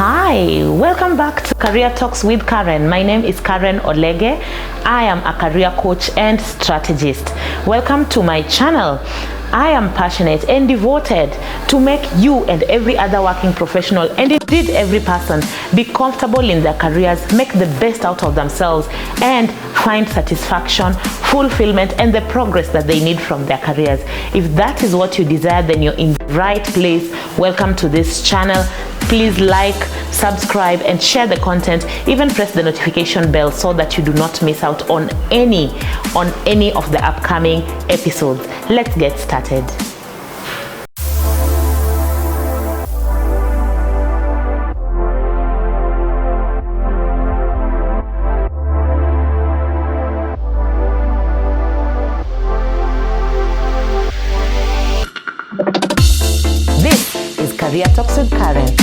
Hi, welcome back to Career Talks with Karen. My name is Karen Olege. I am a career coach and strategist. Welcome to my channel. I am passionate and devoted to make you and every other working professional, and indeed every person, be comfortable in their careers, make the best out of themselves, and find satisfaction, fulfillment, and the progress that they need from their careers. If that is what you desire, then you're in the right place. Welcome to this channel. Please like, subscribe, and share the content. Even press the notification bell so that you do not miss out on any of the upcoming episodes. Let's get started. This is Career Talks with Karen.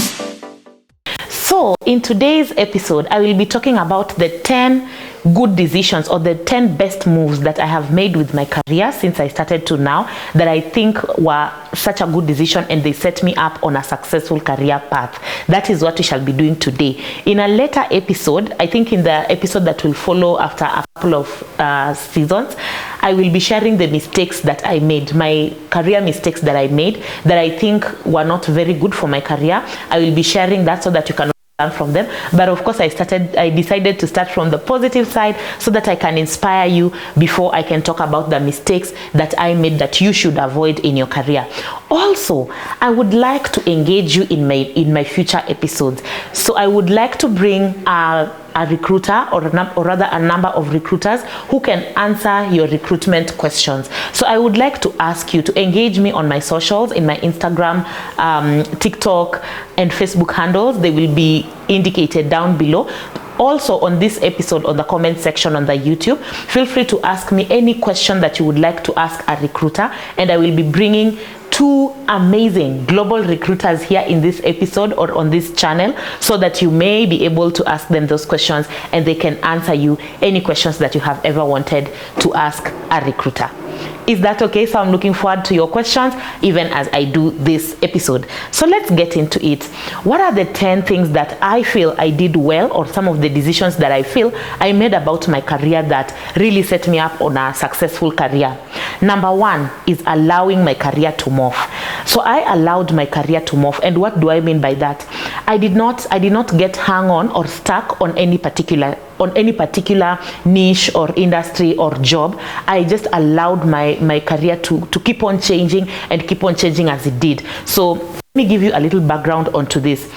So in today's episode, I will be talking about the 10 good decisions or the 10 best moves that I have made with my career since I started to now, that I think were such a good decision and they set me up on a successful career path. That is what we shall be doing today. In a later episode, I think in the episode that will follow after a couple of seasons, I will be sharing the mistakes that I made, my career mistakes that I made that I think were not very good for my career. I will be sharing that so that you can learn from them. But of course, I decided to start from the positive side so that I can inspire you before I can talk about the mistakes that I made that you should avoid in your career. Also, I would like to engage you in my future episodes. So I would like to bring a recruiter or rather a number of recruiters who can answer your recruitment questions. So I would like to ask you to engage me on my socials, in my Instagram, TikTok, and Facebook handles. They will be indicated down below. Also on this episode, on the comment section on the YouTube, feel free to ask me any question that you would like to ask a recruiter, and I will be bringing two amazing global recruiters here in this episode or on this channel so that you may be able to ask them those questions and they can answer you any questions that you have ever wanted to ask a recruiter. Is that okay? So I'm looking forward to your questions even as I do this episode. So let's get into it. What are the 10 things that I feel I did well, or some of the decisions that I feel I made about my career that really set me up on a successful career? Number one is allowing my career to morph. So I allowed my career to morph. And what do I mean by that? I did not get hung on or stuck on any particular niche or industry or job. I just allowed my career to keep on changing and keep on changing as it did. So let me give you a little background onto this.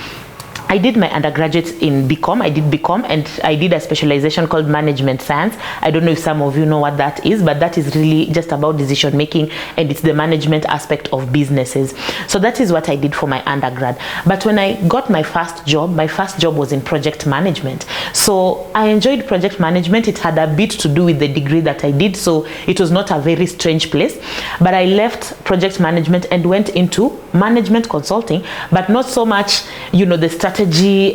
I did my undergraduate in BCom. I did BCom and I did a specialization called management science. I don't know if some of you know what that is, but that is really just about decision making, and it's the management aspect of businesses. So that is what I did for my undergrad. But when I got my first job was in project management. So I enjoyed project management. It had a bit to do with the degree that I did, so it was not a very strange place. But I left project management and went into management consulting, but not so much, the strategy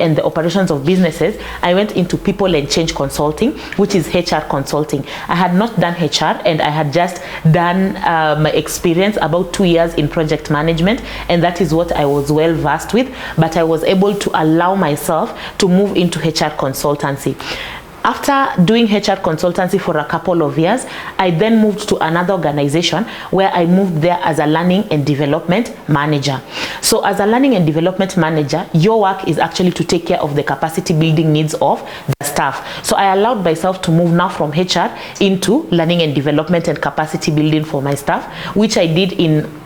and the operations of businesses. I went into people and change consulting, which is HR consulting. I had not done HR, and I had just done my experience about 2 years in project management, and that is what I was well versed with. But I was able to allow myself to move into HR consultancy. After doing HR consultancy for a couple of years, I then moved to another organization where I moved there as a learning and development manager. So as a learning and development manager, your work is actually to take care of the capacity building needs of the staff. So I allowed myself to move now from HR into learning and development and capacity building for my staff, which I did in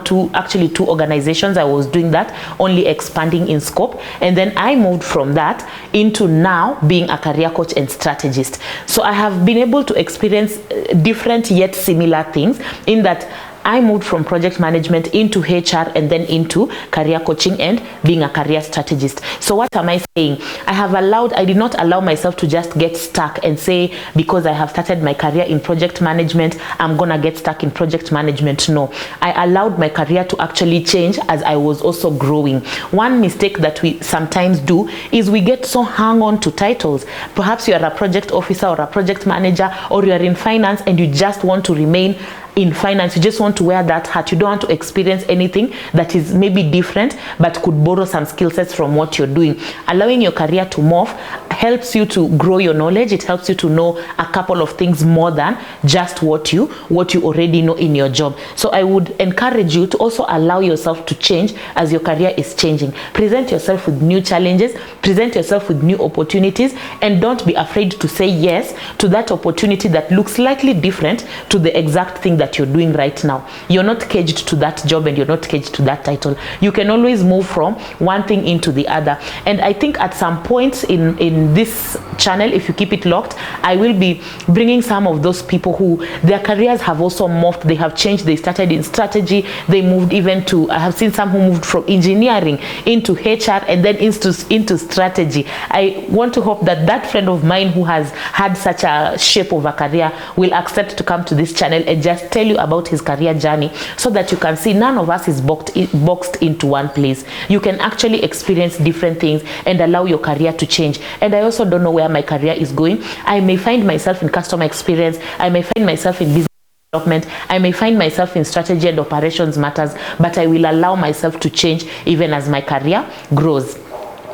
two organizations. I was doing that, only expanding in scope. And then I moved from that into now being a career coach and strategist. So I have been able to experience different yet similar things in that I moved from project management into HR and then into career coaching and being a career strategist. So what am I saying? I did not allow myself to just get stuck and say, because I have started my career in project management, I'm gonna get stuck in project management. No, I allowed my career to actually change as I was also growing. One mistake that we sometimes do is we get so hung on to titles. Perhaps you are a project officer or a project manager, or you are in finance and you just want to remain in finance, you just want to wear that hat. You don't want to experience anything that is maybe different but could borrow some skill sets from what you're doing. Allowing your career to morph helps you to grow your knowledge. It helps you to know a couple of things more than just what you already know in your job. So I would encourage you to also allow yourself to change as your career is changing. Present yourself with new challenges, present yourself with new opportunities, and don't be afraid to say yes to that opportunity that looks slightly different to the exact thing that you're doing right now. You're not caged to that job and you're not caged to that title. You can always move from one thing into the other. And I think at some point in this channel, if you keep it locked, I will be bringing some of those people who their careers have also morphed. They have changed. They started in strategy. They moved even to, I have seen some who moved from engineering into HR and then into strategy. I want to hope that that friend of mine who has had such a shape of a career will accept to come to this channel and just tell you about his career journey, so that you can see none of us is boxed into one place. You can actually experience different things and allow your career to change. And I also don't know where my career is going. I may find myself in customer experience. I may find myself in business development. I may find myself in strategy and operations matters, but I will allow myself to change even as my career grows.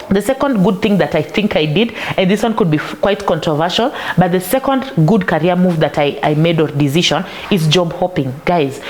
The second good thing that I think I did, and this one could be quite controversial, but the second good career move that I made or decision is job hopping. Guys,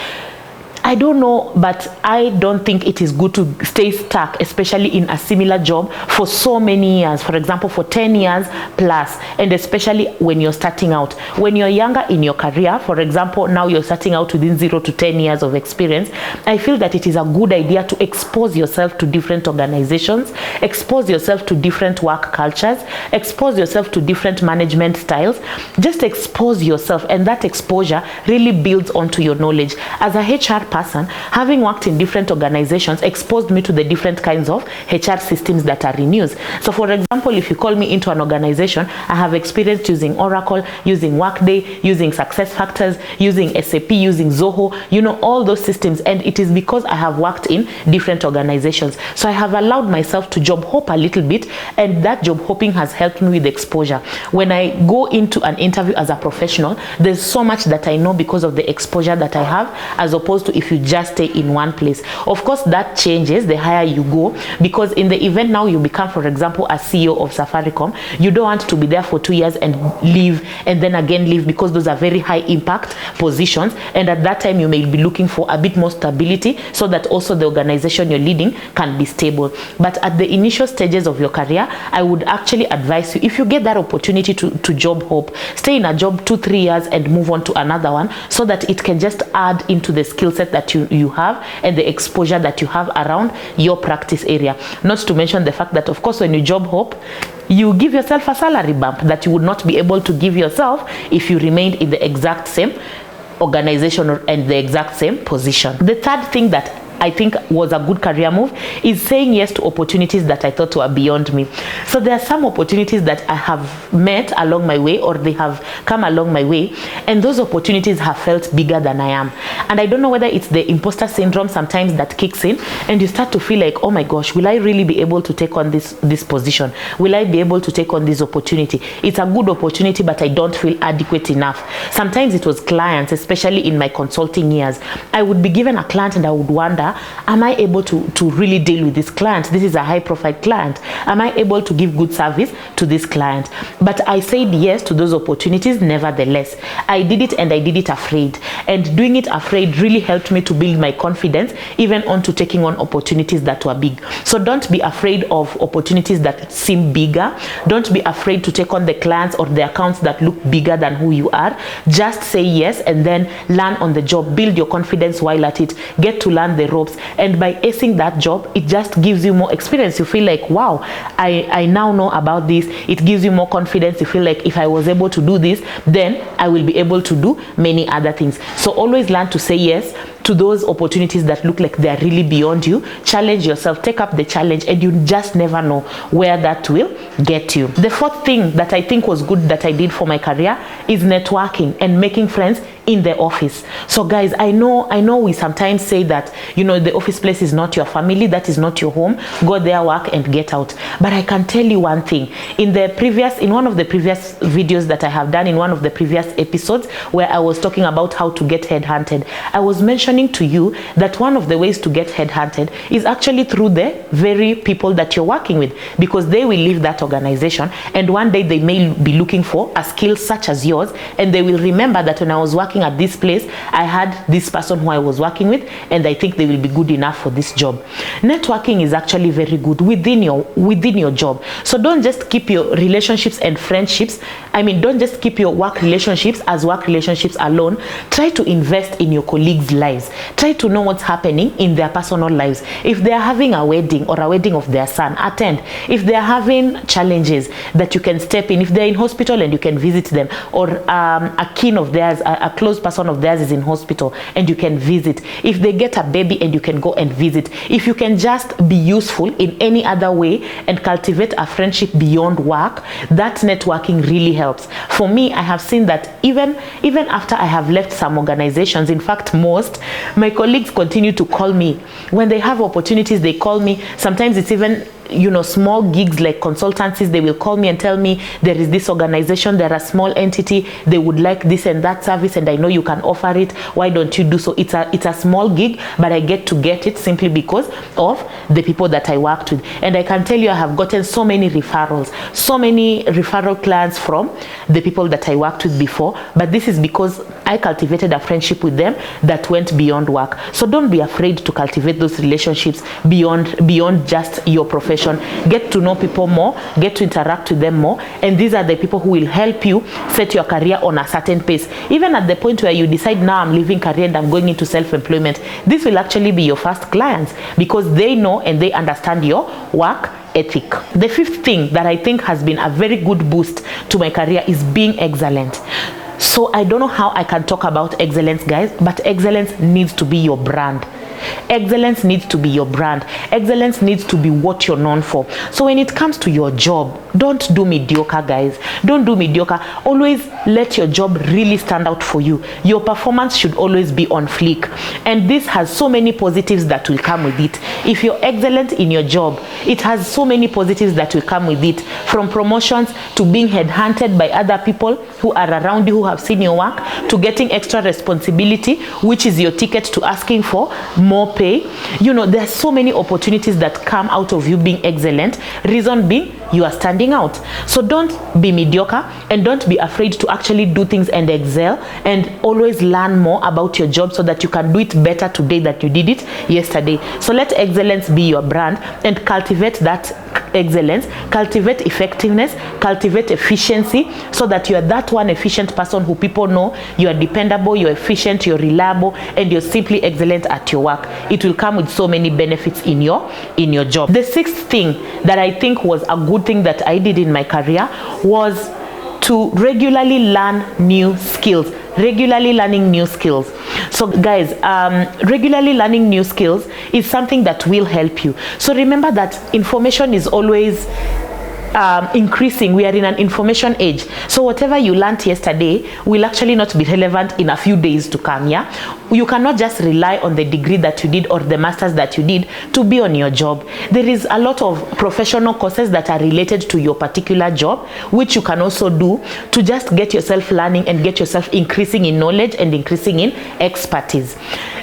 I don't know, but I don't think it is good to stay stuck, especially in a similar job for so many years. For example, for 10 years plus, and especially when you're starting out. When you're younger in your career, for example, now you're starting out within 0 to 10 years of experience, I feel that it is a good idea to expose yourself to different organizations, expose yourself to different work cultures, expose yourself to different management styles. Just expose yourself, and that exposure really builds onto your knowledge. As a HR person, having worked in different organizations exposed me to the different kinds of HR systems that are in use. So for example, if you call me into an organization, I have experience using Oracle, using Workday, using SuccessFactors, using SAP, using Zoho, you know, all those systems. And it is because I have worked in different organizations. So I have allowed myself to job hop a little bit, and that job hopping has helped me with exposure. When I go into an interview as a professional, there's so much that I know because of the exposure that I have, as opposed to if you just stay in one place. Of course, that changes the higher you go, because in the event now you become, for example, a CEO of Safaricom, you don't want to be there for 2 years and leave and then again leave, because those are very high impact positions, and at that time you may be looking for a bit more stability so that also the organization you're leading can be stable. But at the initial stages of your career, I would actually advise you, if you get that opportunity to job hop, stay in a job 2-3 years and move on to another one, so that it can just add into the skill set that you have and the exposure that you have around your practice area. Not to mention the fact that, of course, when you job hop, you give yourself a salary bump that you would not be able to give yourself if you remained in the exact same organization and the exact same position. The third thing that I think was a good career move is saying yes to opportunities that I thought were beyond me. So there are some opportunities that I have met along my way, or they have come along my way, and those opportunities have felt bigger than I am. And I don't know whether it's the imposter syndrome sometimes that kicks in, and you start to feel like, oh my gosh, will I really be able to take on this position? Will I be able to take on this opportunity? It's a good opportunity, but I don't feel adequate enough. Sometimes it was clients, especially in my consulting years. I would be given a client and I would wonder, am I able to really deal with this client? This is a high profile client. Am I able to give good service to this client? But I said yes to those opportunities nevertheless. I did it, and I did it afraid. And doing it afraid really helped me to build my confidence, even onto taking on opportunities that were big. So don't be afraid of opportunities that seem bigger. Don't be afraid to take on the clients or the accounts that look bigger than who you are. Just say yes, and then learn on the job. Build your confidence while at it. Get to learn the ropes, and by acing that job, it just gives you more experience. You feel like, wow, I now know about this. It gives you more confidence. You feel like, if I was able to do this, then I will be able to do many other things. So always learn to say yes to those opportunities that look like they're really beyond you. Challenge yourself, take up the challenge, and you just never know where that will get you. The fourth thing that I think was good that I did for my career is networking and making friends in the office. So guys, I know we sometimes say that, you know, the office place is not your family, that is not your home, go there, work and get out. But I can tell you one thing, in one of the previous videos that I have done, in one of the previous episodes where I was talking about how to get headhunted, I was mentioning to you that one of the ways to get headhunted is actually through the very people that you're working with, because they will leave that organization and one day they may be looking for a skill such as yours, and they will remember that when I was working at this place, I had this person who I was working with, and I think they will be good enough for this job. Networking is actually very good within your job. So don't just keep your relationships and friendships, don't just keep your work relationships as work relationships alone. Try to invest in your colleagues' lives. Try to know what's happening in their personal lives. If they are having a wedding or a wedding of their son, attend. If they are having challenges, that you can step in. If they're in hospital and you can visit them, or a kin of theirs, a close person of theirs is in hospital and you can visit. If they get a baby and you can go and visit. If you can just be useful in any other way and cultivate a friendship beyond work, that networking really helps. For me, I have seen that even after I have left some organizations, in fact most, my colleagues continue to call me. When they have opportunities, they call me. Sometimes it's even, you know, small gigs like consultancies. They will call me and tell me there is this organization, they're a small entity, they would like this and that service, and I know you can offer it, why don't you do so? It's a small gig, but I get to get it simply because of the people that I worked with. And I can tell you, I have gotten so many referrals, so many referral clients from the people that I worked with before, but this is because I cultivated a friendship with them that went beyond work. So don't be afraid to cultivate those relationships beyond just your profession. Get to know people more, get to interact with them more, and these are the people who will help you set your career on a certain pace. Even at the point where you decide, now I'm leaving career and I'm going into self-employment, this will actually be your first clients, because they know and they understand your work ethic. The fifth thing that I think has been a very good boost to my career is being excellent. So I don't know how I can talk about excellence, guys, but excellence needs to be your brand. Excellence needs to be your brand. Excellence needs to be what you're known for. So when it comes to your job, don't do mediocre, guys. Don't do mediocre. Always let your job really stand out for you. Your performance should always be on fleek. And this has so many positives that will come with it. If you're excellent in your job, it has so many positives that will come with it. From promotions to being headhunted by other people who are around you, who have seen your work, to getting extra responsibility, which is your ticket to asking for more pay. You know, there are so many opportunities that come out of you being excellent. Reason being, you are standing out. So don't be mediocre, and don't be afraid to actually do things and excel, and always learn more about your job so that you can do it better today than you did it yesterday. So let excellence be your brand, and cultivate that excellence, cultivate effectiveness, cultivate efficiency, so that you are that one efficient person who people know you are dependable, you're efficient, you're reliable, and you're simply excellent at your work. It will come with so many benefits in your job. The sixth thing that I think was a good thing that I did in my career was to regularly learn new skills. Regularly learning new skills. So guys, regularly learning new skills is something that will help you. So remember that information is always increasing. We are in an information age. So whatever you learned yesterday will actually not be relevant in a few days to come. Yeah, you cannot just rely on the degree that you did or the masters that you did to be on your job. There is a lot of professional courses that are related to your particular job, which you can also do to just get yourself learning and get yourself increasing in knowledge and increasing in expertise.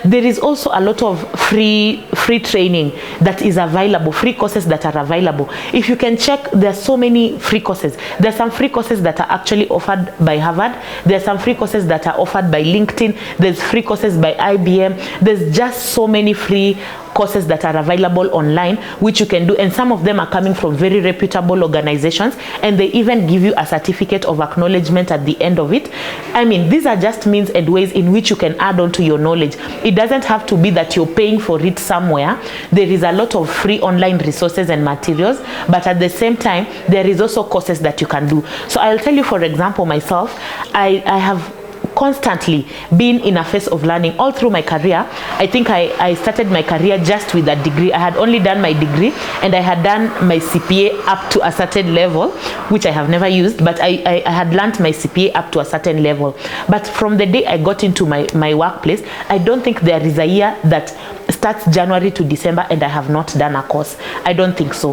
There is also a lot of free training that is available, free courses that are available. If you can check, there are so many free courses. There are some free courses that are actually offered by Harvard. There are some free courses that are offered by LinkedIn. There's free courses by IBM. There's just so many free courses that are available online, which you can do, and some of them are coming from very reputable organizations, and they even give you a certificate of acknowledgement at the end of it. I mean, these are just means and ways in which you can add on to your knowledge. It doesn't have to be that you're paying for it somewhere. There is a lot of free online resources and materials, but at the same time, there is also courses that you can do. So I'll tell you, for example, myself, I have constantly been in a phase of learning all through my career. I think I started my career just with a degree. I had only done my degree, and I had done my CPA up to a certain level, which I have never used, but I had learned my CPA up to a certain level. But from the day I got into my workplace, I don't think there is a year that starts January to December and I have not done a course. I don't think so.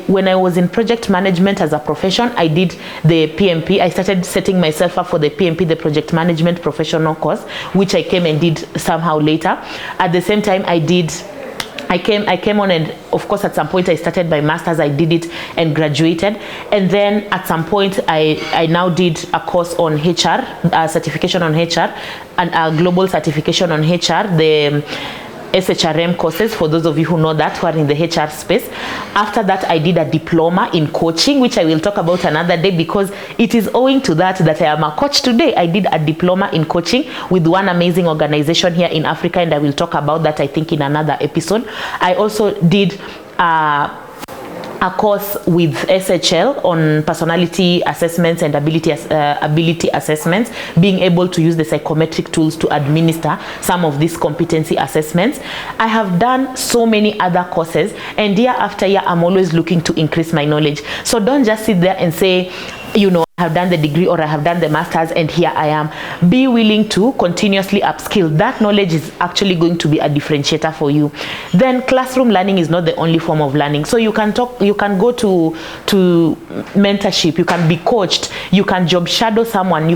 When I was in project management as a profession, I did the PMP. I started setting myself up for the PMP, the project management professional course, which I came and did somehow later. At the same time, I came on, and of course at some point I started my master's. I did it and graduated, and then at some point I now did a course on HR, a certification on HR, and a global certification on HR, the SHRM courses, for those of you who know that, who are in the HR space. After that, I did a diploma in coaching, which I will talk about another day, because it is owing to that I am a coach today. I did a diploma in coaching with one amazing organization here in Africa, and I will talk about that, I think, in another episode. I also did a course with SHL on personality assessments and ability assessments, being able to use the psychometric tools to administer some of these competency assessments. I have done so many other courses, and year after year, I'm always looking to increase my knowledge. So don't just sit there and say, I have done the degree or I have done the master's and here I am. Be willing to continuously upskill. That knowledge is actually going to be a differentiator for you. Then classroom learning is not the only form of learning. So you can go to mentorship, you can be coached, you can job shadow someone,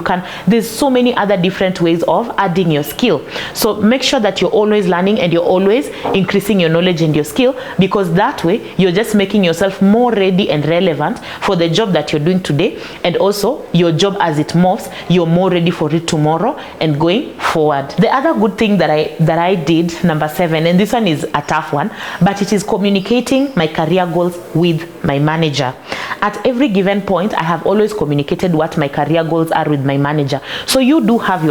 there's so many other different ways of adding your skill. So make sure that you're always learning and you're always increasing your knowledge and your skill, because that way you're just making yourself more ready and relevant for the job that you're doing today. And also your job as it morphs, you're more ready for it tomorrow and going forward. The other good thing that I did, number 7, and this one is a tough one, but it is communicating my career goals with my manager. At every given point, I have always communicated what my career goals are with my manager. So you do have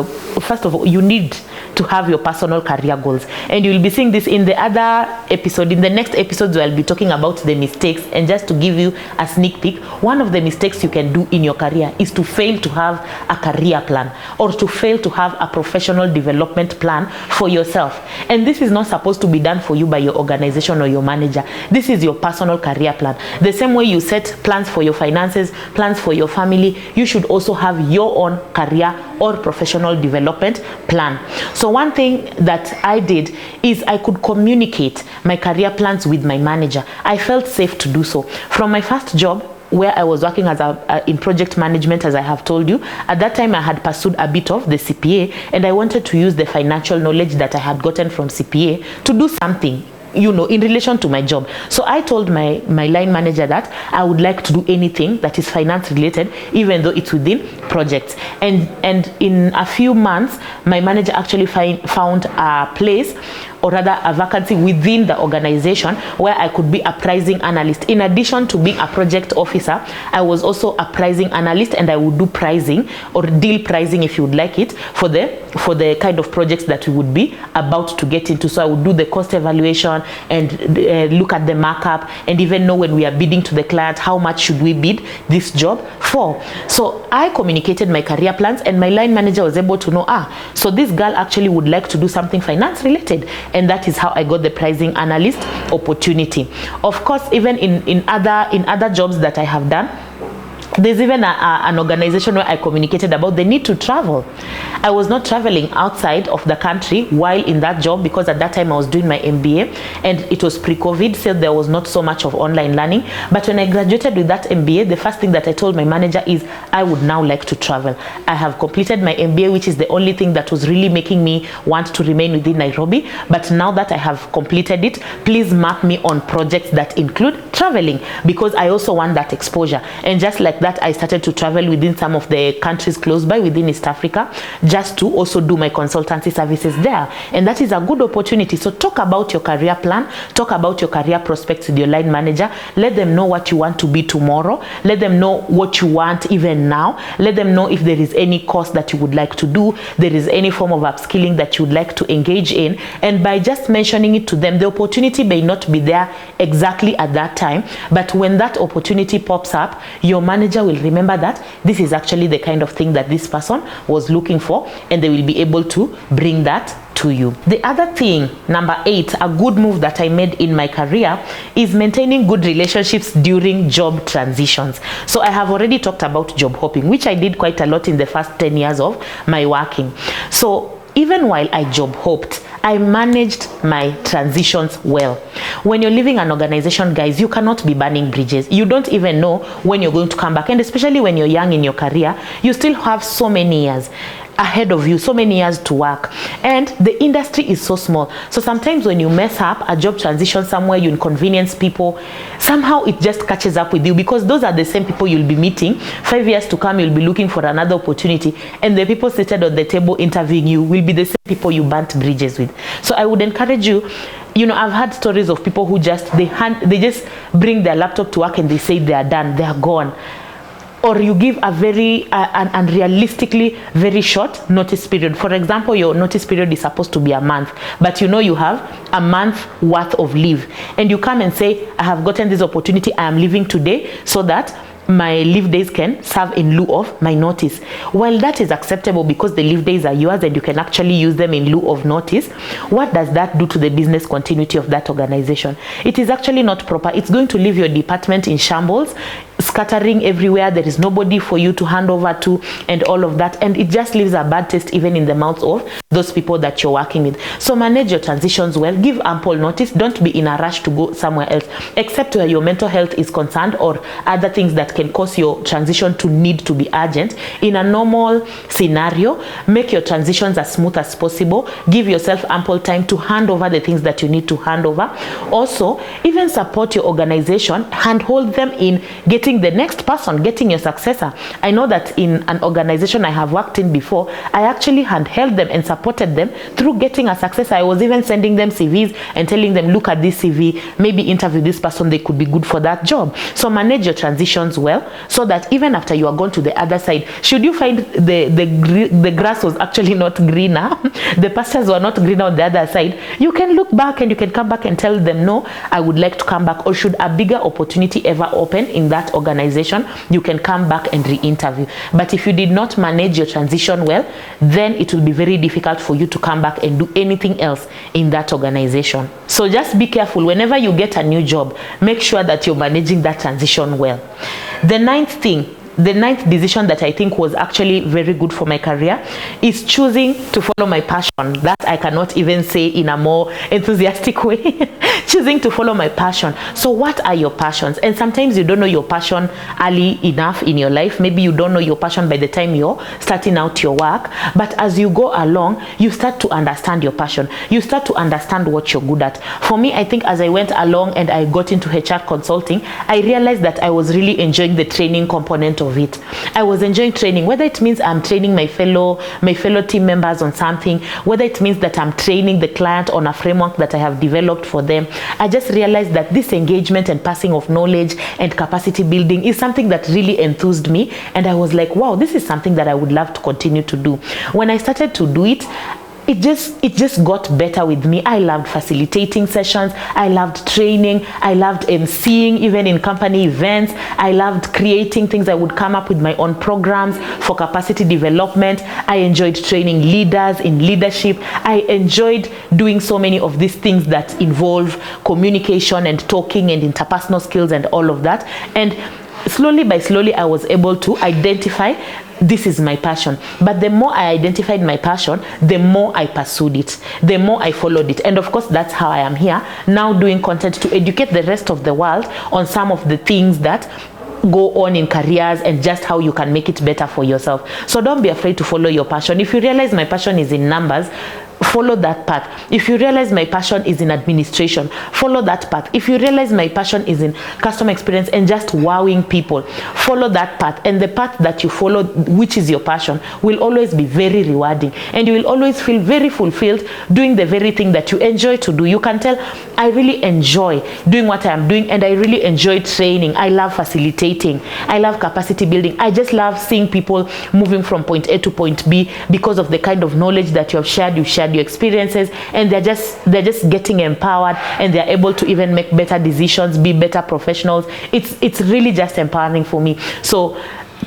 first of all, you need to have your personal career goals, and you'll be seeing this in the other episode. In the next episodes, I'll be talking about the mistakes, and just to give you a sneak peek, one of the mistakes you can do in your career is to fail to have a career plan, or to fail to have a professional development plan for yourself. And this is not supposed to be done for you by your organization or your manager. This is your personal career plan. The same way you set plans for your finances, plans for your family, you should also have your own career or professional development plan. So one thing that I did is I could communicate my career plans with my manager. I felt safe to do so. From my first job, where I was working as in project management, as I have told you, at that time I had pursued a bit of the CPA, and I wanted to use the financial knowledge that I had gotten from CPA to do something in relation to my job. So I told my line manager that I would like to do anything that is finance related, even though it's within projects. And in a few months, my manager actually found a place, or rather a vacancy within the organization, where I could be a pricing analyst. In addition to being a project officer, I was also a pricing analyst, and I would do pricing, or deal pricing if you would like it, for the kind of projects that we would be about to get into. So I would do the cost evaluation and look at the markup, and even know when we are bidding to the client, how much should we bid this job for. So I communicated my career plans, and my line manager was able to know, so this girl actually would like to do something finance related. And that is how I got the pricing analyst opportunity. Of course, even in other jobs that I have done, there's even an organization where I communicated about the need to travel. I was not traveling outside of the country while in that job, because at that time I was doing my MBA, and it was pre-COVID, so there was not so much of online learning. But when I graduated with that MBA, the first thing that I told my manager is I would now like to travel. I have completed my MBA, which is the only thing that was really making me want to remain within Nairobi. But now that I have completed it, please mark me on projects that include traveling, because I also want that exposure. And just like that, I started to travel within some of the countries close by within East Africa, just to also do my consultancy services there. And that is a good opportunity. So talk about your career plan, talk about your career prospects with your line manager. Let them know what you want to be tomorrow. Let them know what you want even now. Let them know if there is any course that you would like to do, there is any form of upskilling that you would like to engage in. And by just mentioning it to them, the opportunity may not be there exactly at that time, but when that opportunity pops up, your manager will remember that this is actually the kind of thing that this person was looking for for, and they will be able to bring that to you. The other thing, number 8, a good move that I made in my career is maintaining good relationships during job transitions. So I have already talked about job hopping, which I did quite a lot in the first 10 years of my working. So even while I job hopped, I managed my transitions well. When you're leaving an organization, guys, you cannot be burning bridges. You don't even know when you're going to come back. And especially when you're young in your career, you still have so many years ahead of you, so many years to work, and the industry is so small. So sometimes when you mess up a job transition somewhere, you inconvenience people, somehow it just catches up with you, because those are the same people you'll be meeting 5 years to come. You'll be looking for another opportunity, and the people seated on the table interviewing you will be the same people you burnt bridges with. So I would encourage you, I've heard stories of people who just they just bring their laptop to work and they say they are done, they are gone. Or you give a very unrealistically very short notice period. For example, your notice period is supposed to be a month, but you have a month worth of leave, and you come and say, I have gotten this opportunity, I am leaving today so that my leave days can serve in lieu of my notice. While that is acceptable because the leave days are yours and you can actually use them in lieu of notice, what does that do to the business continuity of that organization? It is actually not proper. It's going to leave your department in shambles, scattering everywhere. There is nobody for you to hand over to and all of that, and it just leaves a bad taste even in the mouths of those people that you're working with. So manage your transitions well, give ample notice, don't be in a rush to go somewhere else, except where your mental health is concerned or other things that can cause your transition to need to be urgent. In a normal scenario, make your transitions as smooth as possible, give yourself ample time to hand over the things that you need to hand over. Also, even support your organization, handhold them in getting the next person, getting your successor. I know that in an organization I have worked in before, I actually handheld them and supported them through getting a successor. I was even sending them CVs and telling them, look at this CV, maybe interview this person, they could be good for that job. So manage your transitions well, so that even after you are gone to the other side, should you find the grass was actually not greener, the pastures were not greener on the other side, you can look back and you can come back and tell them, no, I would like to come back. Or should a bigger opportunity ever open in that organization, you can come back and re-interview. But if you did not manage your transition well, then it will be very difficult for you to come back and do anything else in that organization. So just be careful whenever you get a new job, make sure that you're managing that transition well. The ninth decision that I think was actually very good for my career is choosing to follow my passion. That I cannot even say in a more enthusiastic way. Choosing to follow my passion. So what are your passions? And sometimes you don't know your passion early enough in your life. Maybe you don't know your passion by the time you're starting out your work. But as you go along, you start to understand your passion. You start to understand what you're good at. For me, I think as I went along and I got into HR consulting, I realized that I was really enjoying the training component of it. I was enjoying training, whether it means I'm training my fellow team members on something, whether it means that I'm training the client on a framework that I have developed for them. I just realized that this engagement and passing of knowledge and capacity building is something that really enthused me, and I was like, wow, this is something that I would love to continue to do. When I started to do it, it just got better with me. I loved facilitating sessions, I loved training, I loved emceeing even in company events, I loved creating things. I would come up with my own programs for capacity development. I enjoyed training leaders in leadership. I enjoyed doing so many of these things that involve communication and talking and interpersonal skills and all of that. And slowly by slowly I was able to identify this is my passion. But the more I identified my passion, the more I pursued it, the more I followed it. And of course, that's how I am here now doing content to educate the rest of the world on some of the things that go on in careers and just how you can make it better for yourself. So don't be afraid to follow your passion. If you realize my passion is in numbers, follow that path. If you realize my passion is in administration, follow that path. If you realize my passion is in customer experience and just wowing people, follow that path. And the path that you follow, which is your passion, will always be very rewarding, and you will always feel very fulfilled doing the very thing that you enjoy to do. You can tell, I really enjoy doing what I am doing, and I really enjoy training. I love facilitating. I love capacity building. I just love seeing people moving from point A to point B because of the kind of knowledge that you have shared. You shared your experiences, and they're just getting empowered, and they're able to even make better decisions, be better professionals. It's really just empowering for me. So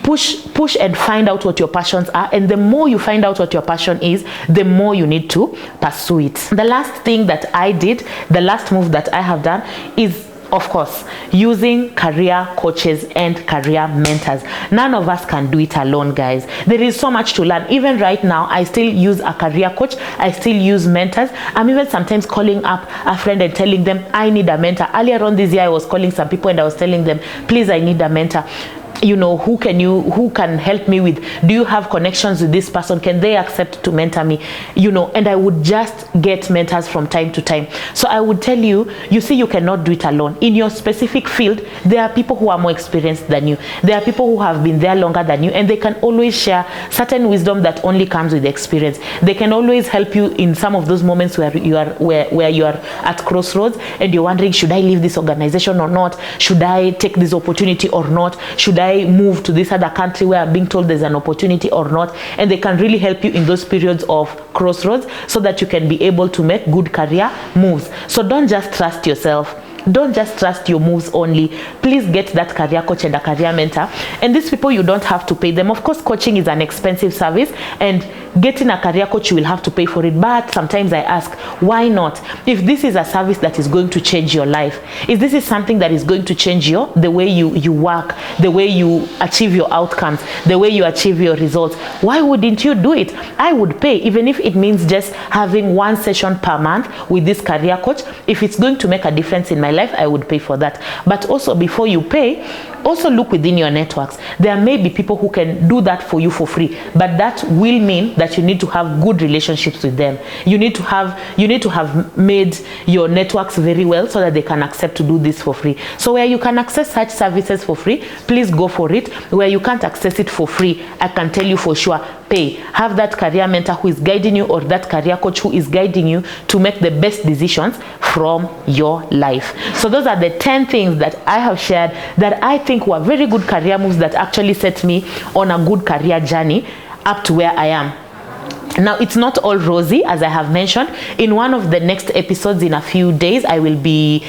push and find out what your passions are, and the more you find out what your passion is, the more you need to pursue it. The last thing that I did, the last move that I have done is, of course, using career coaches and career mentors. None of us can do it alone, guys. There is so much to learn. Even right now, I still use a career coach. I still use mentors. I'm even sometimes calling up a friend and telling them I need a mentor. Earlier on this year, I was calling some people and I was telling them, please, I need a mentor. Who can help me with, do you have connections with this person, can they accept to mentor me? And I would just get mentors from time to time. So I would tell you, you cannot do it alone. In your specific field, there are people who are more experienced than you. There are people who have been there longer than you, and they can always share certain wisdom that only comes with experience. They can always help you in some of those moments where you are at crossroads and you're wondering, should I leave this organization or not? Should I take this opportunity or not? Should I move to this other country where I'm being told there's an opportunity or not? And they can really help you in those periods of crossroads so that you can be able to make good career moves. So don't just trust yourself. Don't just trust your moves only. Please get that career coach and a career mentor. And these people, you don't have to pay them. Of course, coaching is an expensive service, and getting a career coach, you will have to pay for it. But sometimes I ask, why not? If this is a service that is going to change your life, if this is something that is going to change the way you work, the way you achieve your outcomes, the way you achieve your results, why wouldn't you do it? I would pay, even if it means just having one session per month with this career coach. If it's going to make a difference in my life, I would pay for that. But also, before you pay, also look within your networks. There may be people who can do that for you for free, but that will mean that you need to have good relationships with them. You need to have made your networks very well so that they can accept to do this for free. So where you can access such services for free, please go for it. Where you can't access it for free, I can tell you for sure, pay. Have that career mentor who is guiding you, or that career coach who is guiding you to make the best decisions from your life. So those are the 10 things that I have shared that I think were very good career moves that actually set me on a good career journey up to where I am. Now, it's not all rosy, as I have mentioned. In one of the next episodes in a few days, I will be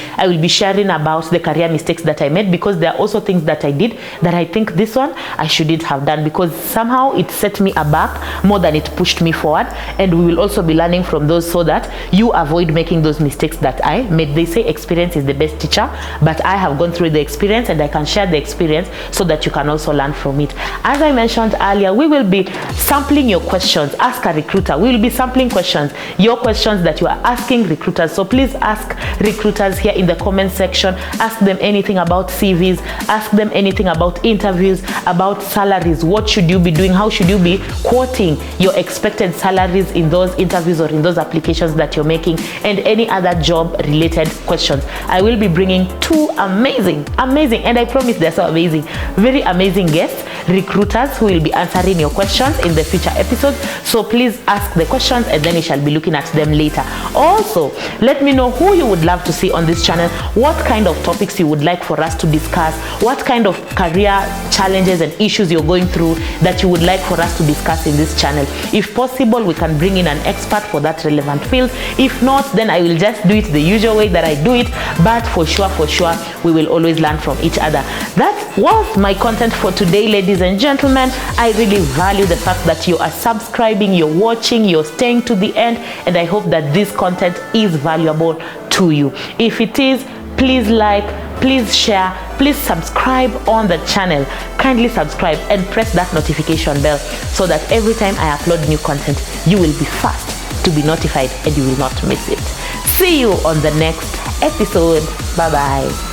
sharing about the career mistakes that I made, because there are also things that I did that I think this one I shouldn't have done, because somehow it set me aback more than it pushed me forward. And we will also be learning from those so that you avoid making those mistakes that I made. They say experience is the best teacher, but I have gone through the experience and I can share the experience so that you can also learn from it. As I mentioned earlier, we will be sampling your questions. Ask a recruiter. We will be sampling questions, your questions that you are asking recruiters. So please ask recruiters here in the comment section. Ask them anything about CVs, ask them anything about interviews, about salaries. What should you be doing? How should you be quoting your expected salaries in those interviews or in those applications that you're making, and any other job related questions. I will be bringing two amazing, and I promise they're so amazing, very amazing guests, recruiters, who will be answering your questions in the future episodes. So please ask the questions and then we shall be looking at them later. Also, let me know who you would love to see on this channel, what kind of topics you would like for us to discuss, what kind of career challenges and issues you're going through that you would like for us to discuss in this channel. If possible, we can bring in an expert for that relevant field. If not, then I will just do it the usual way that I do it, but for sure, we will always learn from each other. That was my content for today, ladies and gentlemen. I really value the fact that you are subscribing, you're watching, you're staying to the end, and I hope that this content is valuable to you. If it is, please like, please share, please subscribe on the channel. Kindly subscribe and press that notification bell so that every time I upload new content, you will be first to be notified and you will not miss it. See you on the next episode. Bye bye.